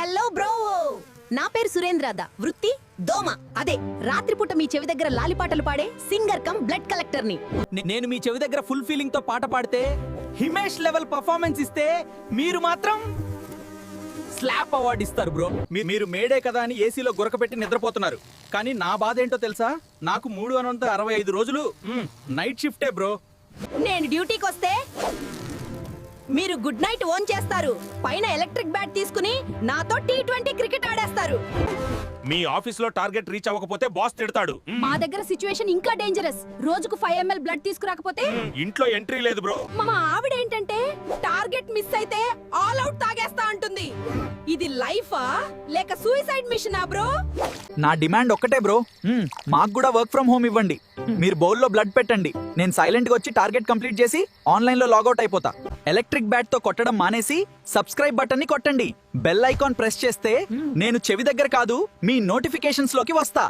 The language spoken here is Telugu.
హలో బ్రో, నా పేరు సురేంద్రద. వృత్తి దోమ. అదే రాత్రిపూట మీ చెవి దగ్గర లాలిపాటలు పాడే సింగర్ కమ్ బ్లడ్ కలెక్టర్ ని. నేను మీ చెవి దగ్గర ఫుల్ ఫీలింగ్ తో పాట పాడితే హిమేష్ లెవెల్ పర్ఫార్మెన్స్ ఇస్తే మీరు మాత్రం స్లాప్ అవార్డు ఇస్తారు బ్రో. మీరు మేడే కదా అని ఏసీలో గురకపెట్టి నిద్రపోతున్నారు. కానీ నా బాధ ఏంటో తెలుసా? నాకు 365 రోజులు నైట్ షిఫ్టే బ్రో. నేను డ్యూటీకి వస్తే మీరు గుడ్ నైట్ ఓన్ చేస్తారు. పైన ఎలక్ట్రిక్ బ్యాట్ తీసుకుని నాతో T20 క్రికెట్ ఆడేస్తారు. మీ ఆఫీస్ లో టార్గెట్ రీచ్ అవ్వకపోతే బాస్ తిడతాడు. మా దగ్గర సిచ్యువేషన్ ఇంకా డేంజరస్. రోజుకు 5 ml బ్లడ్ తీసుకురాకపోతే ఇంట్లో ఎంట్రీ లేదు బ్రో. మా ఆవిడ ఏంటంటే టార్గెట్ మిస్ అయితే ఆల్ అవుట్ తాగేస్తా అంటుంది. ఇది లైఫా లేక సూసైడ్ మిషనా బ్రో? నా డిమాండ్ ఒక్కటే బ్రో, మాకు కూడా వర్క్ ఫ్రమ్ హోమ్ ఇవ్వండి. మీరు బౌల్లో బ్లడ్ పెట్టండి, నేను సైలెంట్ గా వచ్చి టార్గెట్ కంప్లీట్ చేసి ఆన్లైన్ లో లాగౌట్ అయిపోతా. ఎలక్ట్రిక్ బ్యాట్ తో కొట్టడం మానేసి సబ్స్క్రైబ్ బటన్ ని కొట్టండి. బెల్ ఐకాన్ ప్రెస్ చేస్తే నేను చెవి దగ్గర కాదు మీ నోటిఫికేషన్స్ లోకి వస్తా.